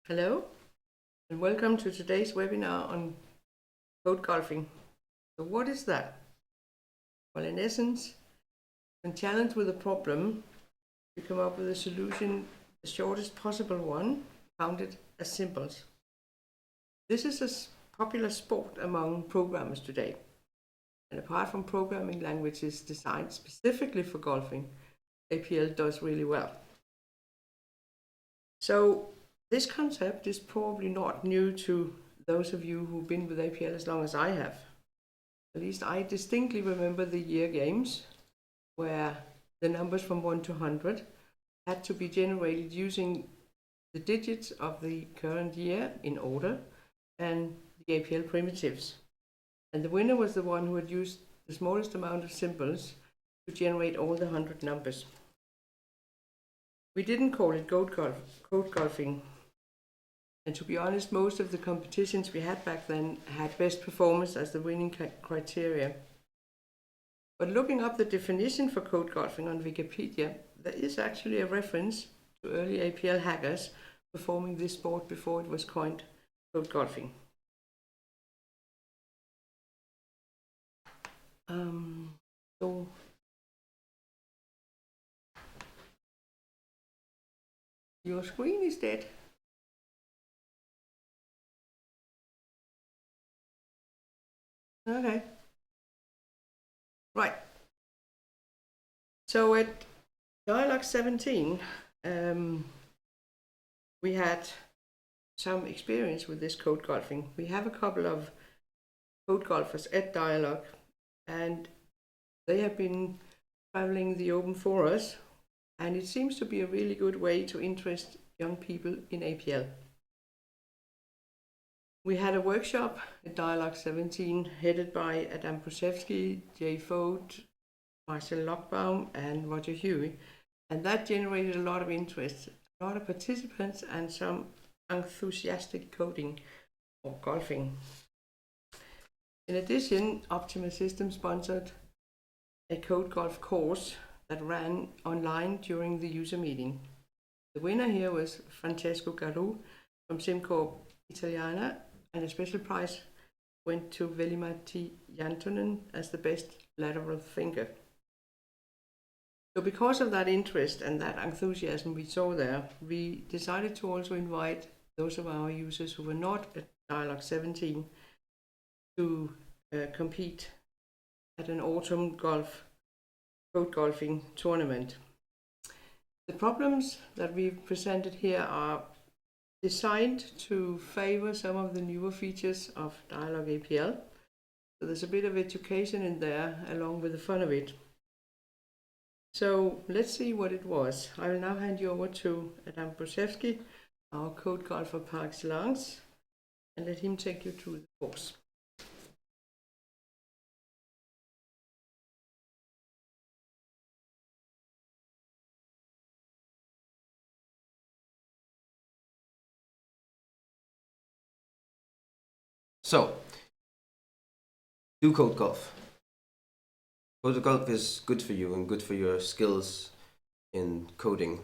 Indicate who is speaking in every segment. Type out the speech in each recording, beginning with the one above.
Speaker 1: Hello, and welcome to today's webinar on code golfing. So what is that? Well, in essence, when challenged with a problem, you come up with a solution, the shortest possible one, counted as symbols. This is a popular sport among programmers today. And apart from programming languages designed specifically for golfing, APL does really well. So this concept is probably not new to those of you who've been with APL as long as I have. At least I distinctly remember the year games where the numbers from 1 to 100 had to be generated using the digits of the current year in order and the APL primitives. And the winner was the one who had used the smallest amount of symbols to generate all the 100 numbers. We didn't call it code golfing. And to be honest, most of the competitions we had back then had best performance as the winning criteria. But looking up the definition for code golfing on Wikipedia, there is actually a reference to early APL hackers performing this sport before it was coined code golfing. So your screen is dead. Okay. Right. So at Dyalog 17, we had some experience with this code golfing. We have a couple of code golfers at Dyalog, and they have been traveling the open for us, and it seems to be a really good way to interest young people in APL. We had a workshop at Dyalog 17 headed by Adám Brudzewsky, Jay Fote, Marcel Lockbaum, and Roger Huey, and that generated a lot of interest, a lot of participants, and some enthusiastic coding or golfing. In addition, Optima Systems sponsored a code golf course that ran online during the user meeting. The winner here was Francesco Garu from SimCorp Italiana, and a special prize went to Veli-Matti Jantonen as the best lateral thinker. So because of that interest and that enthusiasm we saw there, we decided to also invite those of our users who were not at Dyalog 17 to compete at an autumn code golfing tournament. The problems that we've presented here are designed to favor some of the newer features of Dyalog APL. So there's a bit of education in there along with the fun of it. So let's see what it was. I will now hand you over to Adám Brudzewsky, our code golfer par excellence, and let him take you through the course.
Speaker 2: So, do code golf. Code golf is good for you and good for your skills in coding.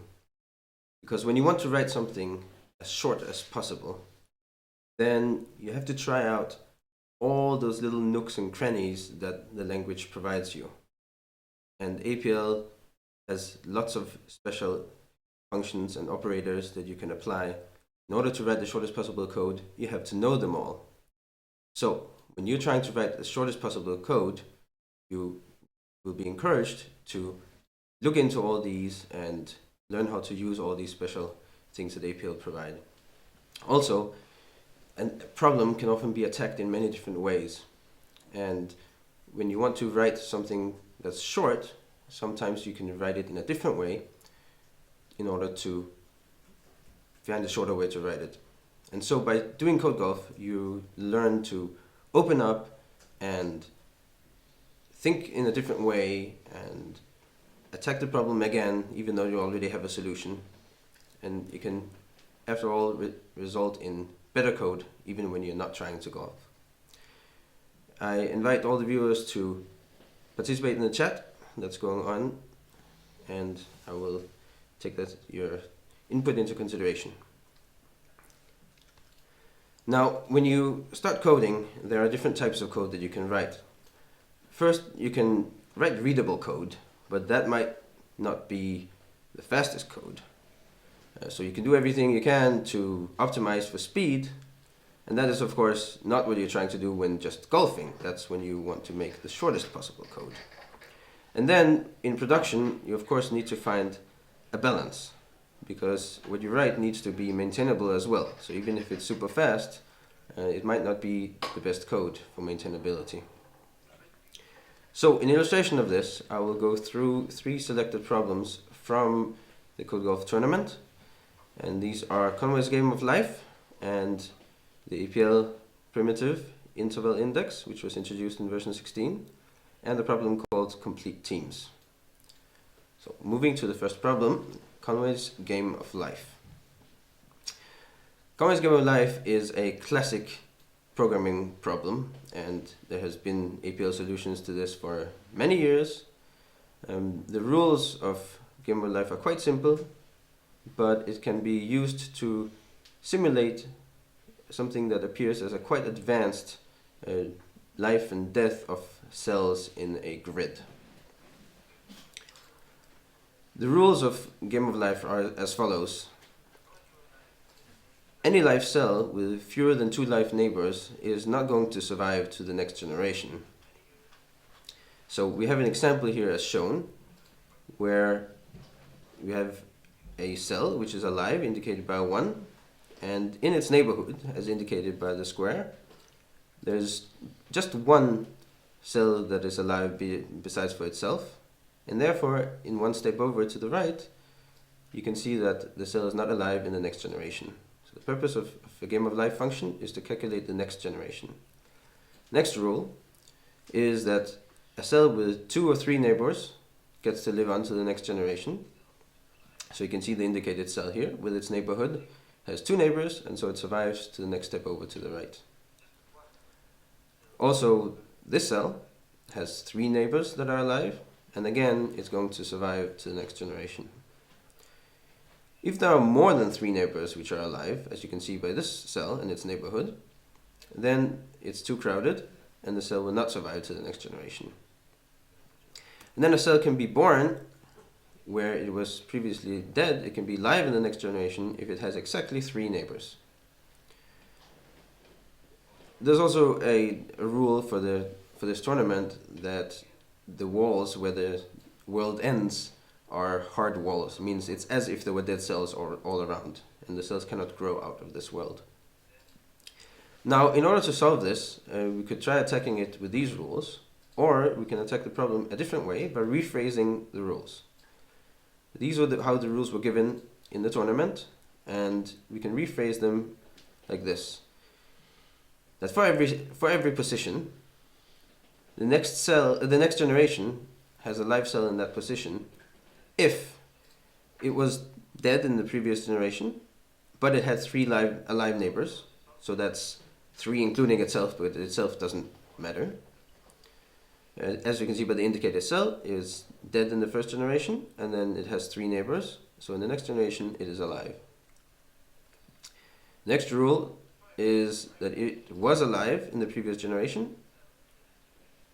Speaker 2: Because when you want to write something as short as possible, then you have to try out all those little nooks and crannies that the language provides you. And APL has lots of special functions and operators that you can apply. In order to write the shortest possible code, you have to know them all. So when you're trying to write the shortest possible code, you will be encouraged to look into all these and learn how to use all these special things that APL provide. Also, a problem can often be attacked in many different ways. And when you want to write something that's short, sometimes you can write it in a different way in order to find a shorter way to write it. And so by doing code golf, you learn to open up and think in a different way and attack the problem again, even though you already have a solution. And it can, after all, result in better code, even when you're not trying to golf. I invite all the viewers to participate in the chat that's going on, and I will take your input into consideration. Now, when you start coding, there are different types of code that you can write. First, you can write readable code, but that might not be the fastest code. So you can do everything you can to optimize for speed, and that is of course not what you're trying to do when just golfing. That's when you want to make the shortest possible code. And then in production, you of course need to find a balance, because what you write needs to be maintainable as well. So even if it's super fast, it might not be the best code for maintainability. So in illustration of this, I will go through 3 selected problems from the CodeGolf tournament. And these are Conway's Game of Life and the APL primitive interval index, which was introduced in version 16, and a problem called complete teams. So moving to the first problem, Conway's Game of Life. Conway's Game of Life is a classic programming problem, and there has been APL solutions to this for many years. The rules of Game of Life are quite simple, but it can be used to simulate something that appears as a quite advanced life and death of cells in a grid. The rules of Game of Life are as follows. Any live cell with fewer than 2 live neighbors is not going to survive to the next generation. So we have an example here as shown, where we have a cell which is alive, indicated by 1, and in its neighborhood, as indicated by the square, there's just 1 cell that is alive besides for itself, and therefore in one step over to the right, you can see that the cell is not alive in the next generation. So the purpose of a Game of Life function is to calculate the next generation. Next rule is that a cell with 2 or 3 neighbors gets to live on to the next generation. So you can see the indicated cell here with its neighborhood has 2 neighbors, and so it survives to the next step over to the right. Also, this cell has 3 neighbors that are alive, and again it's going to survive to the next generation. If there are more than 3 neighbors which are alive, as you can see by this cell and its neighborhood, then it's too crowded and the cell will not survive to the next generation. And then a cell can be born where it was previously dead. It can be live in the next generation if it has exactly 3 neighbors. There's also a rule for this tournament that the walls where the world ends are hard walls. It means it's as if there were dead cells all around, and the cells cannot grow out of this world. Now, in order to solve this, we could try attacking it with these rules, or we can attack the problem a different way by rephrasing the rules. These are how the rules were given in the tournament, and we can rephrase them like this. That for every position, the next generation has a live cell in that position if it was dead in the previous generation, but it had 3 alive neighbors. So that's 3 including itself, but itself doesn't matter. As you can see by the indicated cell, it is dead in the first generation, and then it has 3 neighbors. So in the next generation, it is alive. Next rule is that it was alive in the previous generation,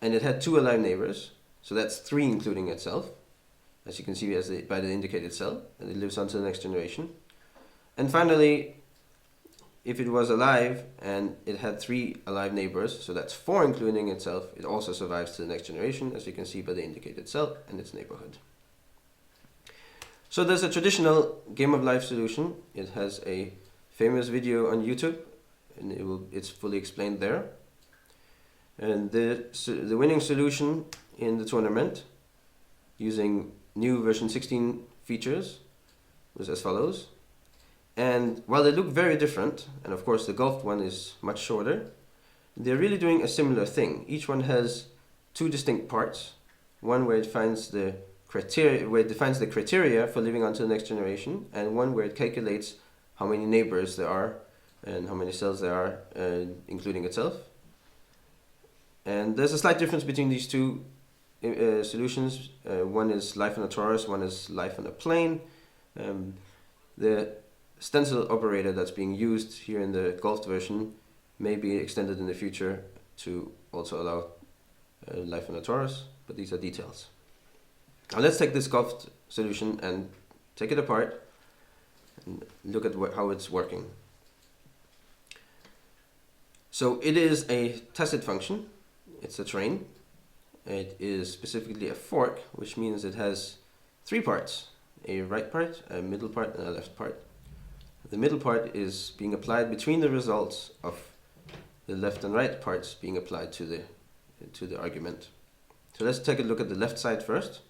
Speaker 2: and it had 2 alive neighbors. So that's 3 including itself, as you can see by the indicated cell, and it lives on to the next generation. And finally, if it was alive and it had 3 alive neighbors, so that's 4 including itself, it also survives to the next generation, as you can see by the indicated cell and its neighborhood. So there's a traditional Game of Life solution. It has a famous video on YouTube, and it's fully explained there. And the winning solution in the tournament, using new version 16 features, was as follows. And while they look very different, and of course the golf one is much shorter, they're really doing a similar thing. Each one has 2 distinct parts. One where it defines the criteria for living on to the next generation, and one where it calculates how many neighbors there are and how many cells there are, including itself. And there's a slight difference between these 2 solutions. One is life on a torus, one is life on a plane. The stencil operator that's being used here in the golf version may be extended in the future to also allow life on a torus, but these are details. Now let's take this golf solution and take it apart and look at how it's working. So it is a tacit function. It's a train. It is specifically a fork, which means it has three parts: a right part, a middle part, and a left part. The middle part is being applied between the results of the left and right parts being applied to the argument. So let's take a look at the left side first.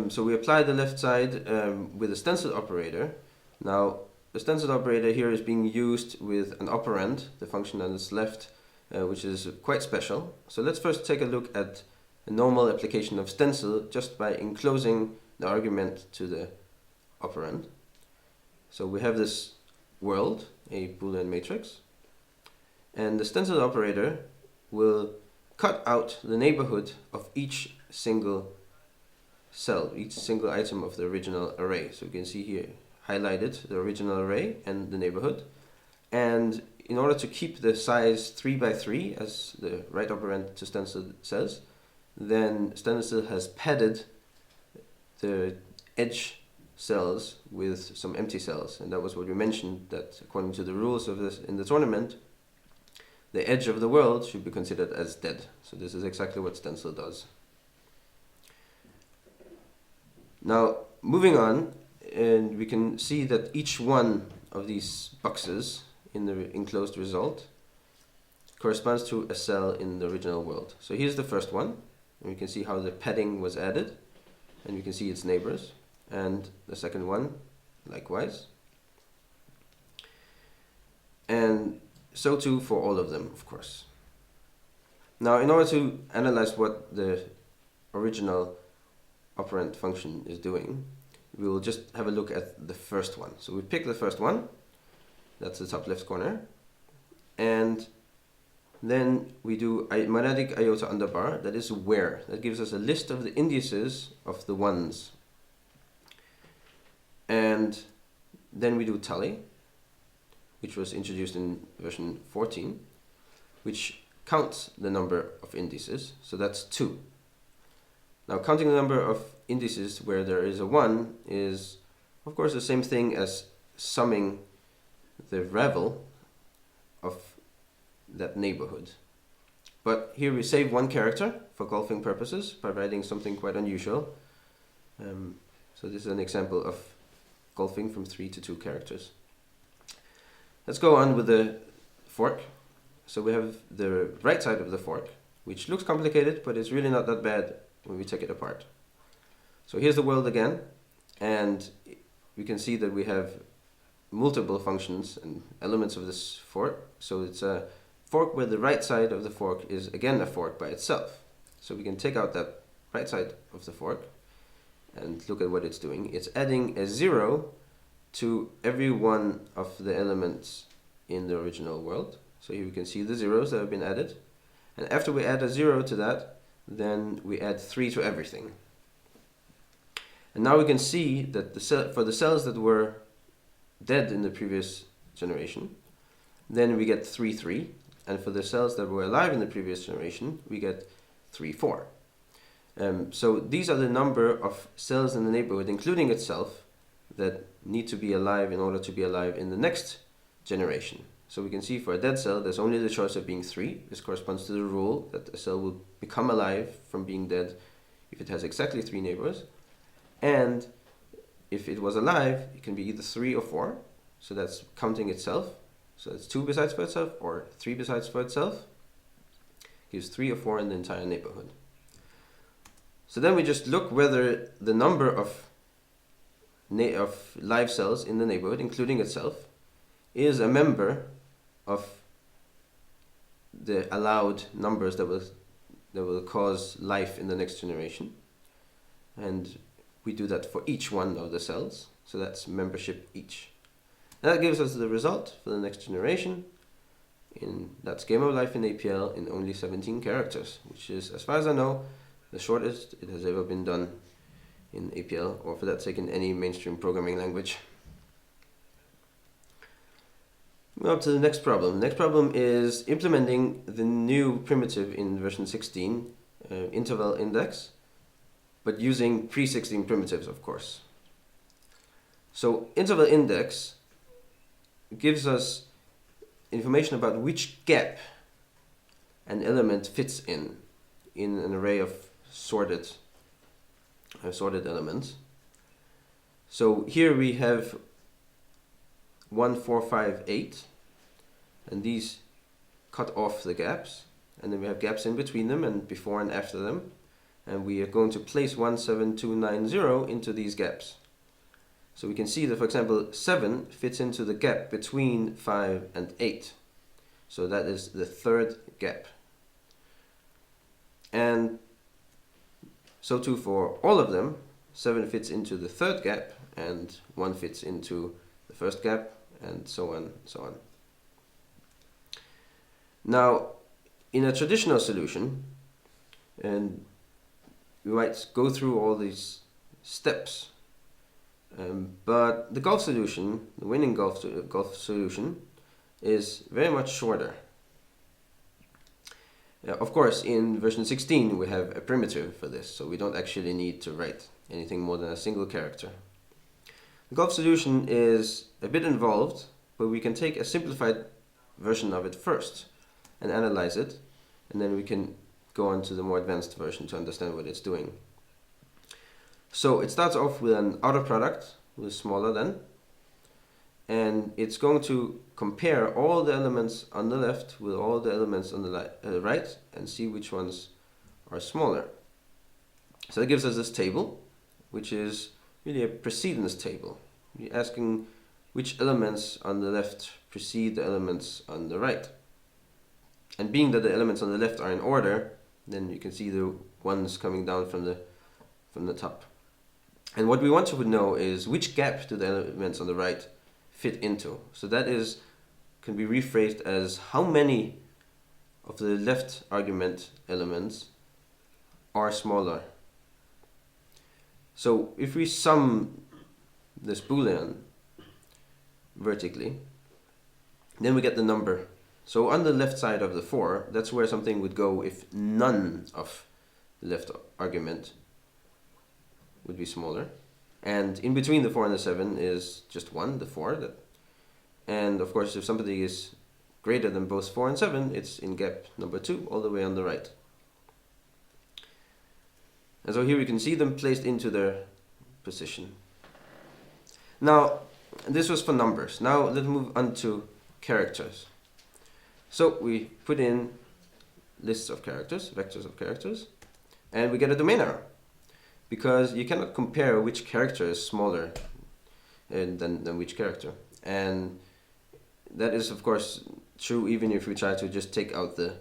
Speaker 2: So we apply the left side with a stencil operator. Now the stencil operator here is being used with an operand, the function on its left, which is quite special. So let's first take a look at a normal application of stencil just by enclosing the argument to the operand. So we have this world, a Boolean matrix, and the stencil operator will cut out the neighborhood of each single cell, each single item of the original array. So you can see here highlighted the original array and the neighborhood. And in order to keep the size 3 by 3, as the right operand to stencil says, then stencil has padded the edge cells with some empty cells. And that was what we mentioned, that according to the rules of this in the tournament, the edge of the world should be considered as dead. So this is exactly what stencil does. Now, moving on, and we can see that each one of these boxes in the enclosed result corresponds to a cell in the original world. So here's the first one, and we can see how the padding was added, and we can see its neighbors, and the second one likewise. And so too for all of them, of course. Now, in order to analyze what the original operand function is doing, we will just have a look at the first one. So we pick the first one, that's the top left corner, and then we do a monadic iota underbar, that is where. That gives us a list of the indices of the ones. And then we do tally, which was introduced in version 14, which counts the number of indices, so that's 2. Now, counting the number of indices where there is a 1 is, of course, the same thing as summing the ravel of that neighborhood. But here we save one character for golfing purposes by writing something quite unusual. So this is an example of golfing from 3 to 2 characters. Let's go on with the fork. So we have the right side of the fork, which looks complicated, but it's really not that bad when we take it apart. So here's the world again, and we can see that we have multiple functions and elements of this fork. So it's a fork where the right side of the fork is again a fork by itself. So we can take out that right side of the fork and look at what it's doing. It's adding a 0 to every one of the elements in the original world. So here we can see the zeros that have been added. And after we add a 0 to that, then we add 3 to everything. And now we can see that for the cells that were dead in the previous generation, then we get 3, 3. And for the cells that were alive in the previous generation, we get 3, 4. So these are the number of cells in the neighborhood, including itself, that need to be alive in order to be alive in the next generation. So we can see for a dead cell, there's only the choice of being 3. This corresponds to the rule that a cell will become alive from being dead if it has exactly 3 neighbors. And if it was alive, it can be either 3 or 4. So that's counting itself. So that's 2 besides for itself or 3 besides for itself. Gives 3 or 4 in the entire neighborhood. So then we just look whether the number of live cells in the neighborhood, including itself, is a member of the allowed numbers that will cause life in the next generation. And we do that for each one of the cells. So that's membership each. And that gives us the result for the next generation. That's game of life in APL in only 17 characters, which is, as far as I know, the shortest it has ever been done in APL, or for that sake in any mainstream programming language. Now up to the next problem. The next problem is implementing the new primitive in version 16, interval index, but using pre-16 primitives, of course. So interval index gives us information about which gap an element fits in an array of sorted elements. So here we have 1, 4, 5, 8, and these cut off the gaps, and then we have gaps in between them and before and after them, and we are going to place 1, 7, 2, 9, 0 into these gaps. So we can see that, for example, 7 fits into the gap between 5 and 8. So that is the third gap. And so too for all of them, 7 fits into the third gap and 1 fits into the first gap, and so on, so on. Now, in a traditional solution, and we might go through all these steps, but the golf solution, the winning golf solution, is very much shorter. Of course, in version 16 we have a primitive for this, so we don't actually need to write anything more than a single character. The golf solution is a bit involved, but we can take a simplified version of it first and analyze it, and then we can go on to the more advanced version to understand what it's doing. So it starts off with an outer product, which is smaller than, and it's going to compare all the elements on the left with all the elements on the right and see which ones are smaller. So that gives us this table, which is really a precedence table. You're asking which elements on the left precede the elements on the right. And being that the elements on the left are in order, then you can see the ones coming down from the top. And what we want to know is which gap do the elements on the right fit into. So that can be rephrased as how many of the left argument elements are smaller. So if we sum this Boolean vertically, then we get the number. So on the left side of the 4, that's where something would go if none of the left argument would be smaller. And in between the 4 and the 7 is just 1, the 4. And of course, if somebody is greater than both 4 and 7, it's in gap number 2, all the way on the right. And so here we can see them placed into their position. Now, this was for numbers. Now let's move on to characters. So we put in lists of characters, vectors of characters, and we get a domain error, because you cannot compare which character is smaller than which character. And that is, of course, true even if we try to just take out the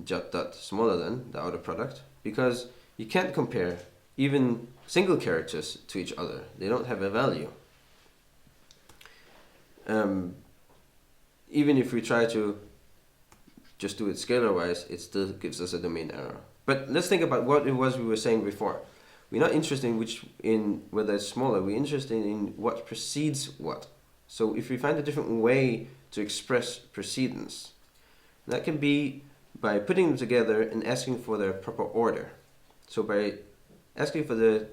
Speaker 2: dot smaller than, the outer product, because you can't compare even single characters to each other. They don't have a value. Even if we try to just do it scalar-wise, it still gives us a domain error. But let's think about what it was we were saying before. We're not interested in whether it's smaller. We're interested in what precedes what. So if we find a different way to express precedence, that can be by putting them together and asking for their proper order. So by asking for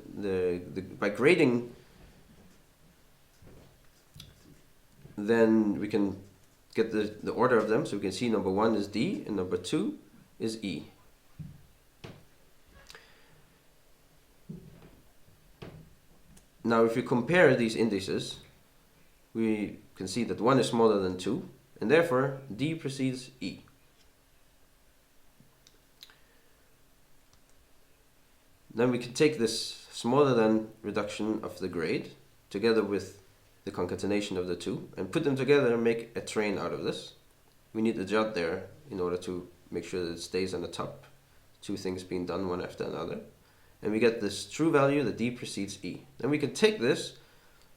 Speaker 2: by grading, then we can get the order of them. So we can see number 1 is D and number 2 is E. Now if we compare these indices, we can see that 1 is smaller than 2, and therefore D precedes E. Then we can take this smaller than reduction of the grade together with the concatenation of the two and put them together and make a train out of this. We need the jot there in order to make sure that it stays on the top, two things being done one after another. And we get this true value that D precedes E. Then we can take this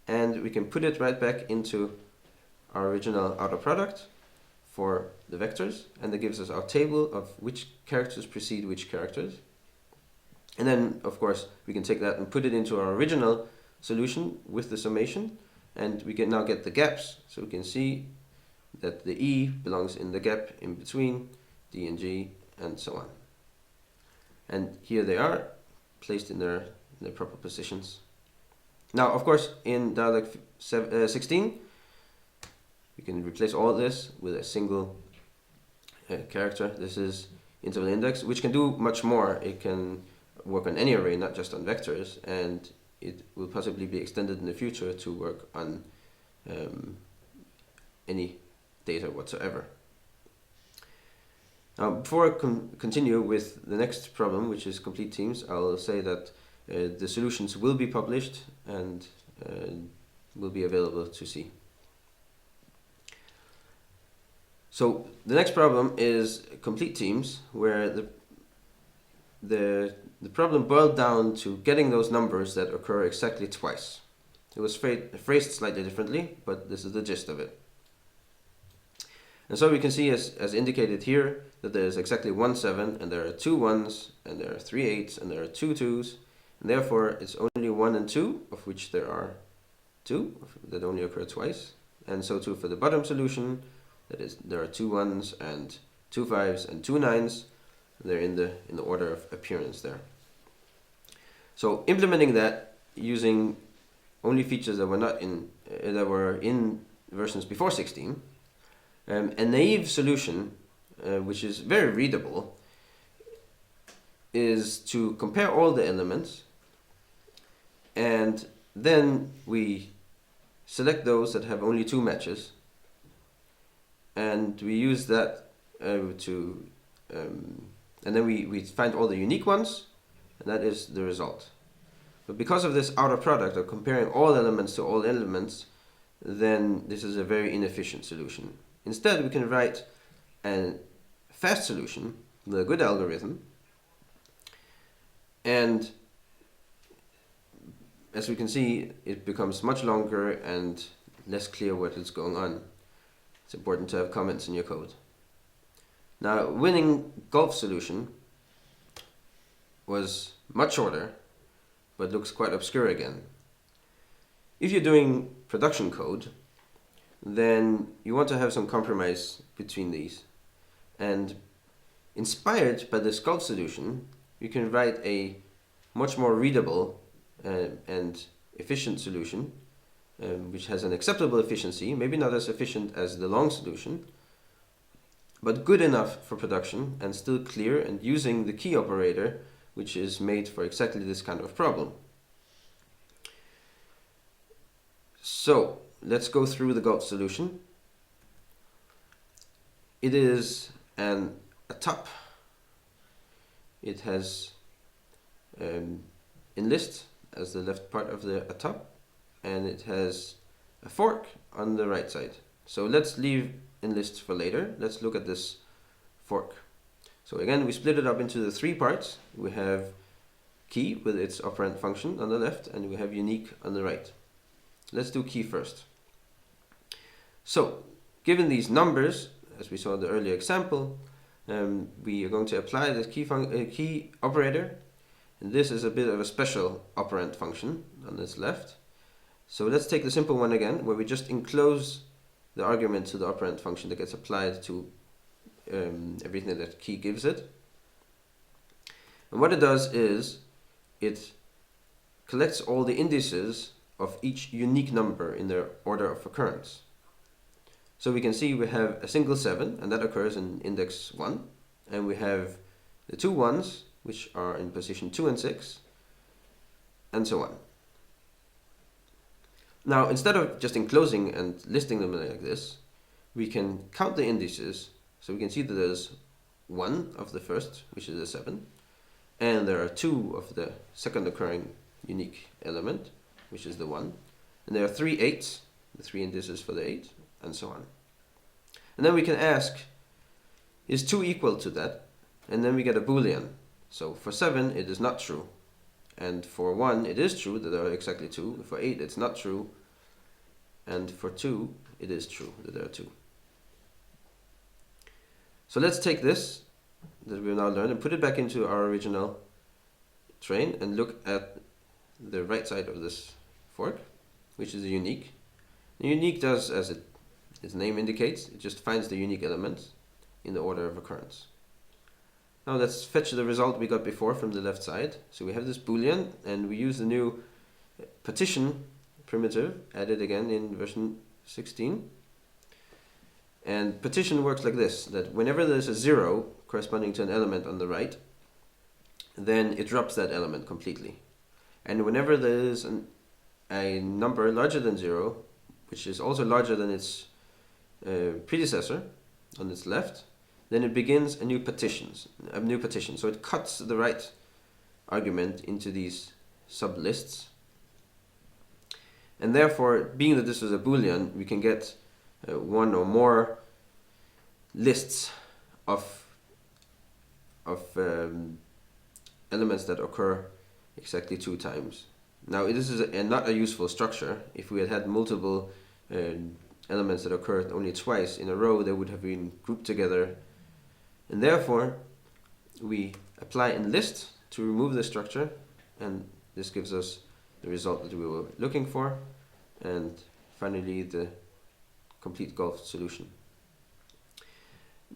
Speaker 2: and we can put it right back into our original outer product for the vectors, and that gives us our table of which characters precede which characters. And then, of course, we can take that and put it into our original solution with the summation, and we can now get the gaps. So we can see that the E belongs in the gap in between D and G, and so on. And here they are, placed in their proper positions. Now, of course, in Dyalog 16, we can replace all this with a single character. This is interval index, which can do much more. It can work on any array, not just on vectors, and it will possibly be extended in the future to work on any data whatsoever. Now, before I continue with the next problem, which is complete teams, I'll say that the solutions will be published and will be available to see. So the next problem is complete teams, where the problem boiled down to getting those numbers that occur exactly twice. It was phrased slightly differently, but this is the gist of it. And so we can see, as indicated here, that there is exactly 1 7, and there are 2 1s, and there are 3 8s, and there are 2 2s, and therefore it's only 1 and 2, of which there are 2 that only occur twice. And so too for the bottom solution, that is, there are 2 1s and 2 5s and 2 9s. They're in the order of appearance there. So implementing that using only features that were not in versions before 16. A naive solution, which is very readable, is to compare all the elements, and then we select those that have only 2 matches, and we use that and then we find all the unique ones, and that is the result. But because of this outer product of comparing all elements to all elements, then this is a very inefficient solution. Instead, we can write a fast solution with a good algorithm, and as we can see, it becomes much longer and less clear what is going on. It's important to have comments in your code. Now, winning golf solution was much shorter, but looks quite obscure again. If you're doing production code, then you want to have some compromise between these. And inspired by this golf solution, you can write a much more readable and efficient solution, which has an acceptable efficiency, maybe not as efficient as the long solution, but good enough for production and still clear, and using the key operator, which is made for exactly this kind of problem. So let's go through the golf solution. It is a top. It has enlist as the left part of the top, and it has a fork on the right side. So let's leave enlist for later. Let's look at this fork. So again, we split it up into the 3 parts. We have key with its operand function on the left, and we have unique on the right. Let's do key first. So given these numbers, as we saw in the earlier example, we are going to apply the key operator, and this is a bit of a special operand function on this left. So let's take the simple one again, where we just enclose the argument to the operand function that gets applied to everything that key gives it. And what it does is it collects all the indices of each unique number in their order of occurrence. So we can see we have a single 7, and that occurs in index 1, and we have the 2 1s, which are in position 2 and 6, and so on. Now, instead of just enclosing and listing them like this, we can count the indices. So we can see that there's 1 of the first, which is a 7, and there are 2 of the second occurring unique element, which is the 1, and there are 3 8s, the 3 indices for the 8, and so on. And then we can ask, is 2 equal to that? And then we get a Boolean. So for 7, it is not true. And for 1, it is true that there are exactly 2. For 8, it's not true. And for 2, it is true that there are 2. So let's take this that we've now learned and put it back into our original train and look at the right side of this fork, which is a unique. The unique does as it its name indicates, it just finds the unique elements in the order of occurrence. Now let's fetch the result we got before from the left side. So we have this boolean, and we use the new partition primitive added again in version 16. And partition works like this, that whenever there's a 0 corresponding to an element on the right, then it drops that element completely. And whenever there is a number larger than 0, which is also larger than its predecessor on its left, then it begins a new partition. So it cuts the right argument into these sublists. And therefore, being that this was a boolean, we can get one or more lists of elements that occur exactly 2 times. Now, this is not a useful structure. If we had had multiple elements that occurred only twice in a row, they would have been grouped together. And therefore, we apply in list to remove the structure, and this gives us the result that we were looking for, and finally the complete golf solution.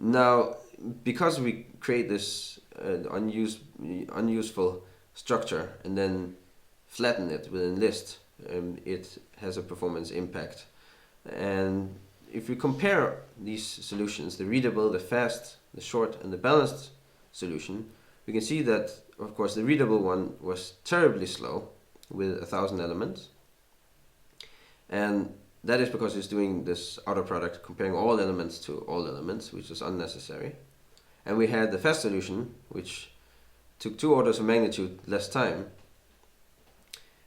Speaker 2: Now, because we create this unuseful structure and then flatten it within list, it has a performance impact. And if we compare these solutions, the readable, the fast, the short, and the balanced solution, we can see that, of course, the readable one was terribly slow with 1,000 elements. And that is because it's doing this outer product, comparing all elements to all elements, which is unnecessary. And we had the fast solution, which took 2 orders of magnitude less time.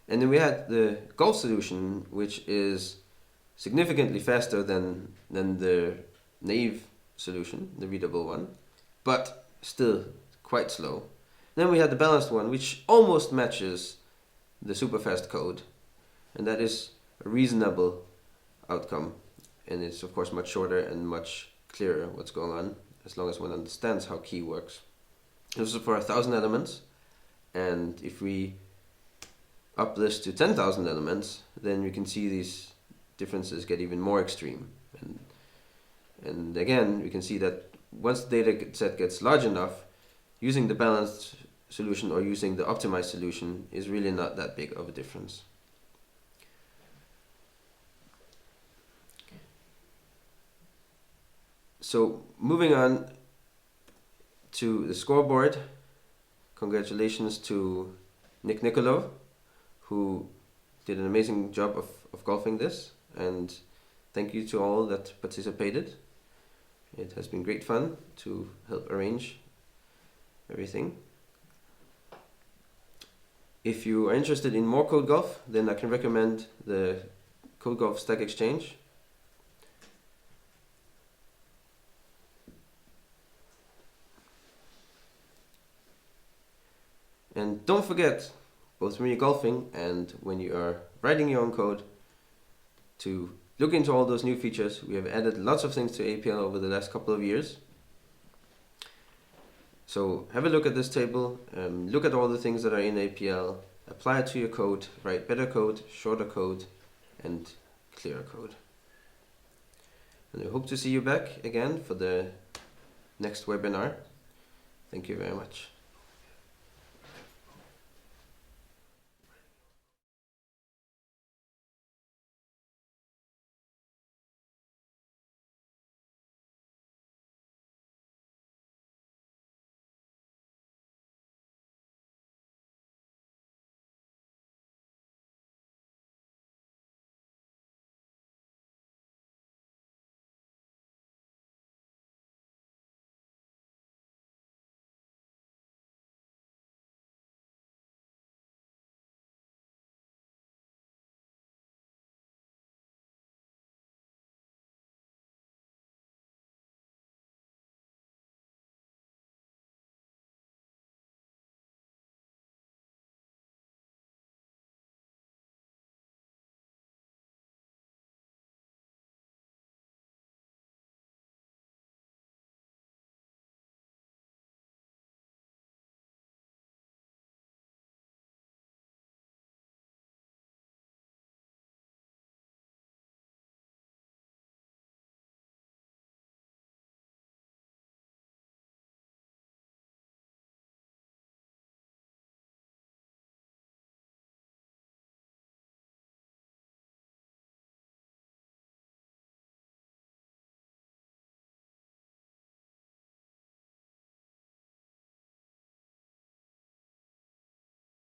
Speaker 2: And then we had the golf solution, which is significantly faster than the naive solution, the readable one, but still quite slow. Then we had the balanced one, which almost matches the super fast code, and that is a reasonable outcome. And it's of course much shorter and much clearer what's going on, as long as one understands how key works. This is for 1,000 elements, and if we up this to 10,000 elements, then we can see these differences get even more extreme. And again, we can see that once the data set gets large enough, using the balanced solution or using the optimized solution is really not that big of a difference. So moving on to the scoreboard, congratulations to Nick Nikolov, who did an amazing job of golfing this, and thank you to all that participated. It has been great fun to help arrange everything. If you are interested in more CodeGolf, then I can recommend the CodeGolf Stack Exchange. And don't forget, both when you're golfing and when you are writing your own code, to look into all those new features. We have added lots of things to APL over the last couple of years. So have a look at this table, look at all the things that are in APL, apply it to your code, write better code, shorter code, and clearer code. And I hope to see you back again for the next webinar. Thank you very much.